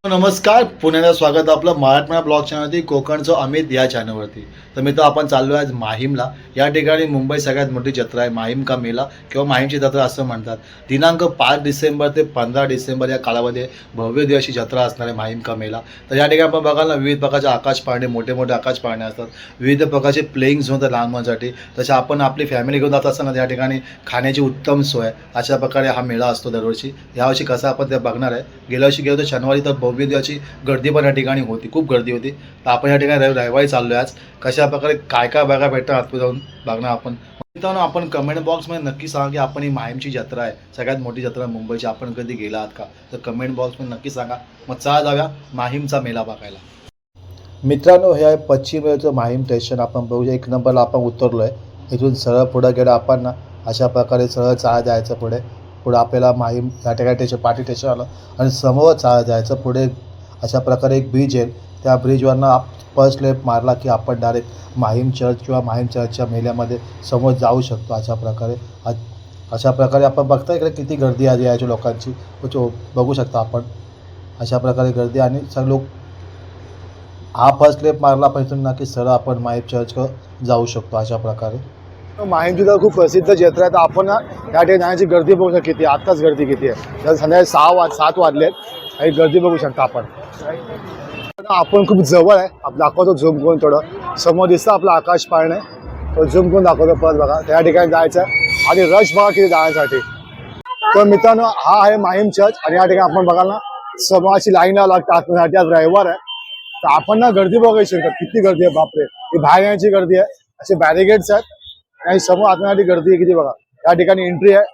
नमस्कार, पुण्याला स्वागत आपलं मराठमोळा ब्लॉग चॅनलवरती कोकणचं अमित या चॅनलवरती. तर मित्र आपण चाललो आहे आज माहीमला. या ठिकाणी मुंबई सगळ्यात मोठी जत्रा आहे माहीम का मेला किंवा माहीमची जत्रा असं म्हणतात. दिनांक 5 डिसेंबर ते 15 डिसेंबर या कालामध्ये भव्य दिवशी जत्रा असणार आहे माहीम का मेला. तर या ठिकाणी आपण बघाल ना विविध प्रकारचे आकाश पाळणे मोठे मोठे आकाश पाळणे असतात. विविध प्रकारचे प्लेइंग झोन तर लहान मुलांसाठी. तसे आपण आपली फॅमिली घेऊन जात असताना या ठिकाणी खाण्याची उत्तम सोय अशा प्रकारे हा मेळा असतो दरवर्षी. यावर्षी कसं आपण ते बघणार आहे. गेल्या वर्षी गेलो तर शनिवारी तर भव्य दिवशी गर्दी पण या ठिकाणी होती, खूप गर्दी होती. तर आपण या ठिकाणी रविवारी चाललो आहे आज. कशा प्रकारे काय काय बघा भेटतं आत जाऊन बघणार आपण. मित्रांनो आपण कमेंट बॉक्समध्ये नक्की सांगा की आपण ही माहीमची जत्रा आहे सगळ्यात मोठी जत्रा मुंबईची आपण कधी गेला आहात का. तर कमेंट बॉक्समध्ये नक्की सांगा. मग चला जाऊया माहीमचा मेला बघायला. मित्रांनो हे आहे पश्चिम रेल्वेचं माहीम स्टेशन. आपण बघू एक नंबरला आपण उतरलो आहे. इथून सरळ पुढं गेलं आपण ना अशा प्रकारे सरळ चालत जायचं पुढे. पुढं आपल्याला माहीम या ठिकाणी स्टेशन पाटी स्टेशन आलं आणि समोर चालत जायचं. पुढे अशा प्रकारे एक ब्रिज आहे. त्या ब्रिजवरनं फर्स्ट लेफ्ट मारला की आपण डायरेक्ट माहीम चर्च किंवा माहीम चर्चच्या मेल्यामध्ये समोर जाऊ शकतो. अशा प्रकारे आपण बघता इकडे किती गर्दी आली याच्या लोकांची बघू शकता आपण. अशा प्रकारे गर्दी आणि सगळे लोक हा फर्स्ट लेफ्ट मारला पाहिजे ना की सरळ आपण माहीम चर्च जाऊ शकतो. अशा प्रकारे माहीमची तर खूप प्रसिद्ध जत्रा आहे. तर आपण या ठिकाणी जाण्याची गर्दी बघू शकतो किती आत्ताच गर्दी किती आहे. तर संध्याकाळी 7 वाजले आणि गर्दी बघू शकता आपण. आपण खूप जवळ आहे. आपण दाखवतो झूम करून थोडं समोर दिसतं आपलं आकाश पाळणे. तो झूम करून दाखवतो परत बघा. त्या ठिकाणी जायचं आहे आणि रश बघा किती जाण्यासाठी. तर मित्रांनो हा आहे माहीम चर्च आणि या ठिकाणी आपण बघाल ना समोरची लाईन लावं लागतं आतमध्ये. आज रविवार आहे तर आपण ना गर्दी बघायची किती गर्दी आहे बापरे. ही बाहेर येण्याची गर्दी आहे. असे बॅरिगेड्स आहेत आणि समोर आतमध्ये गर्दी आहे किती बघा. या ठिकाणी एंट्री आहे.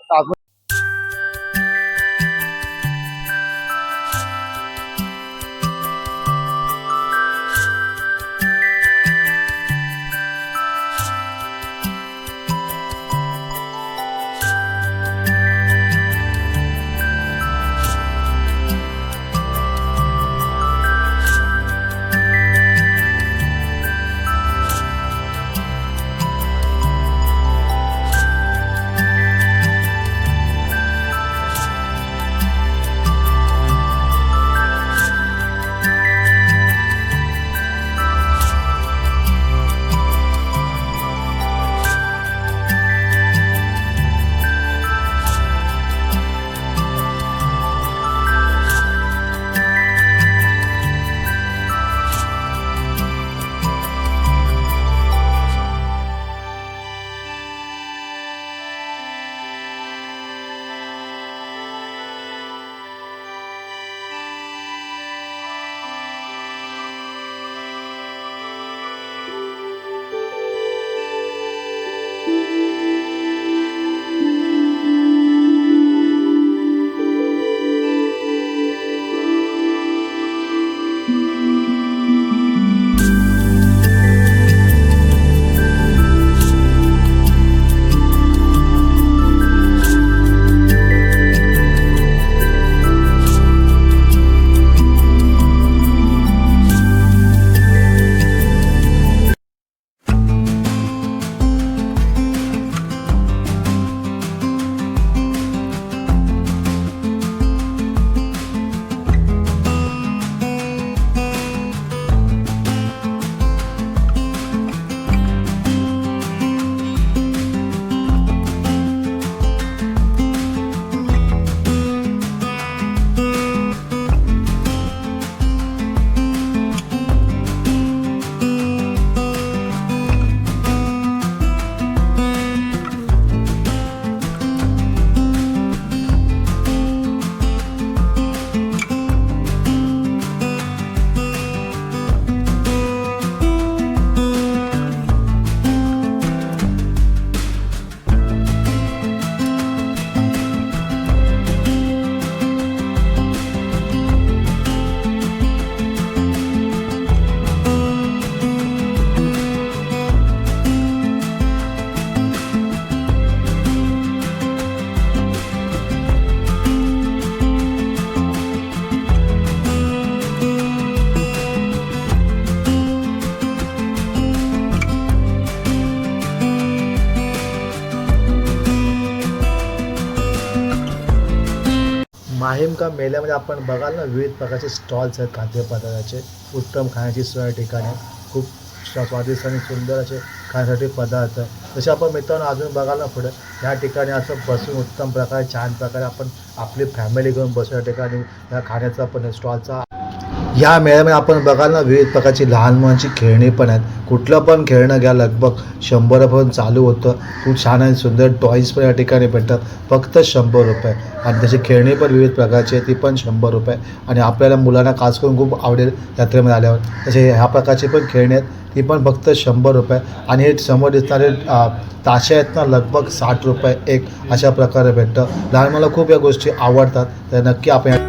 माहीम का मेल्यामध्ये आपण बघाल ना, विविध प्रकारचे स्टॉल्स आहेत खाद्यपदार्थाचे. उत्तम खाण्याची सोय या ठिकाणी आहे. खूप स्वादिष्ट आणि सुंदर असे खाण्यासाठी पदार्थ. जसे आपण मित्रांनो अजून बघाल ना पुढे, या ठिकाणी असं बसून उत्तम प्रकारे छान प्रकारे आपण आपली फॅमिली घेऊन बसू या ठिकाणी या खाण्याचा पण स्टॉलचा. या मेळ्यामध्ये आपण बघाल ना, विविध प्रकारची लहान मुलांची खेळणी पण आहेत. कुठलं पण खेळणं घ्या लगभग 100 चालू होतं. खूप छान आणि सुंदर टॉईज पण या ठिकाणी भेटतात फक्त 100 रुपये. आणि त्याची खेळणी पण विविध प्रकारची आहे, ती पण 100 रुपये. आणि आपल्याला मुलांना खास करून खूप आवडेल यात्रेमध्ये आल्यावर. तसे ह्या प्रकारची पण खेळणी आहेत, ती पण फक्त 100 रुपये. आणि हे समोर दिसणारे ताशे आहेत ना, लगभग 60 रुपये एक अशा प्रकारे भेटतं. लहान मुलं खूप या गोष्टी आवडतात, तर नक्की आपण.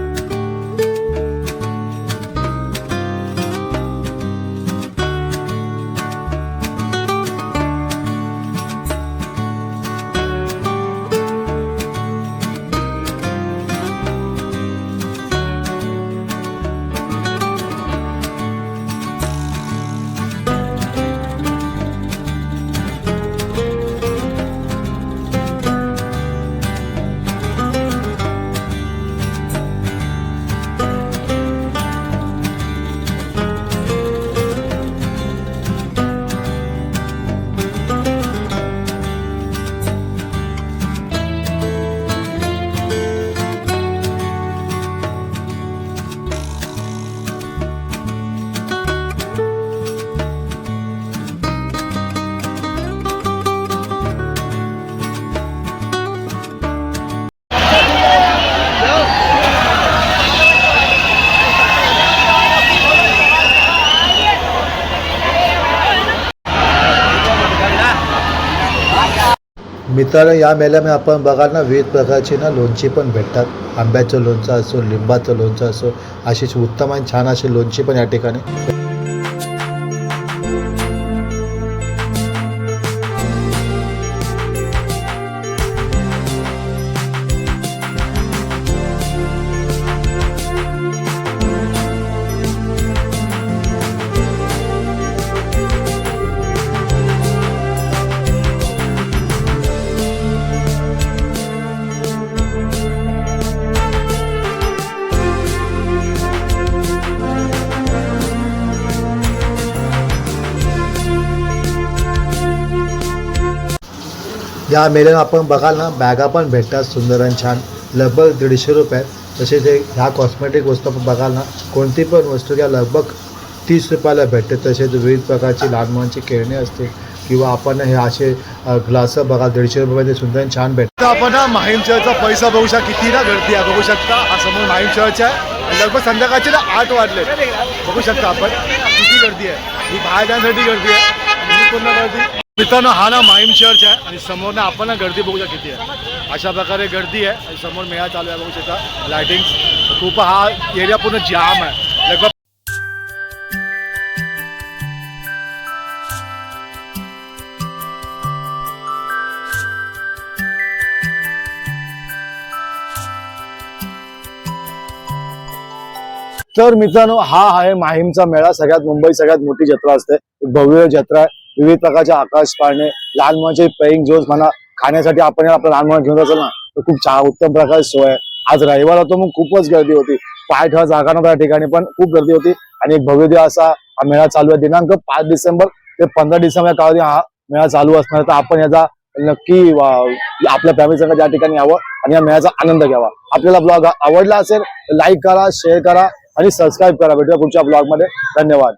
मित्रांनो, या मेळ्यामध्ये आपण बघाल ना, विविध प्रकारची ना लोणची पण भेटतात. आंब्याचं लोणचं असो, लिंबाचं लोणचं असो, अशी उत्तम आणि छान अशी लोणची पण या ठिकाणी. या मेळ्यात आपण बघाल ना, बॅगा पण भेटतात सुंदर आणि छान, लगभग 150 रुपये. तसेच ह्या कॉस्मेटिक वस्तू आपण बघाल ना, कोणती पण वस्तू घ्या लगभग 30 रुपयाला भेटते. तसेच विविध प्रकारची लहान मुलांची खेळणी असते किंवा आपण हे असे ग्लास बघा 150 रुपयामध्ये सुंदर आणि छान भेटतं. आपण ना माहीम चर्चचा पैसा बघू शकता, किती ना गर्दी आहे बघू शकता. हा समोर माहीम चर्च आहे. लगभग संध्याकाळचे ना 8 वाजले बघू शकता आपण किती गर्दी आहे. ही बाहेर जाण्यासाठी गर्दी आहे, पूर्ण गर्दी. मित्रांनो, हा ना माहीम चर्च आहे आणि समोर ना आपण ना गर्दी बघू शकता किती आहे. अशा प्रकारे गर्दी आहे आणि समोर मेळा चालू आहे बघू शकता. लायटिंग खूप, हा एरिया पूर्ण जाम आहे लगभग. तर मित्रांनो, हा आहे माहीमचा मेळा. सगळ्यात मुंबई सगळ्यात मोठी जत्रा असते, एक भव्य जत्रा आहे. विविध प्रकारचे आकाश पाळणे, लहान मुलांचे पेइंग जोन्स म्हणा, खाण्यासाठी आपण आपल्या लहान मुलांना घेऊन जातो ना, तर खूप छान उत्तम प्रकारे सोय आहे. आज रविवार होतो, मग खूपच गर्दी होती. पाय ठेवा जागा नव्हता, त्या ठिकाणी पण खूप गर्दी होती. आणि एक भव्य असा हा मेळा चालू आहे. दिनांक 5 डिसेंबर ते 15 डिसेंबर काळात हा मेळा चालू असणार. तर आपण याचा नक्की आपल्या फॅमिली संघ या ठिकाणी यावं आणि या मेळ्याचा आनंद घ्यावा. आपल्याला ब्लॉग आवडला असेल तर लाईक करा, शेअर करा आणि सबस्क्राईब करा. भेटूया पुढच्या ब्लॉग मध्ये. धन्यवाद.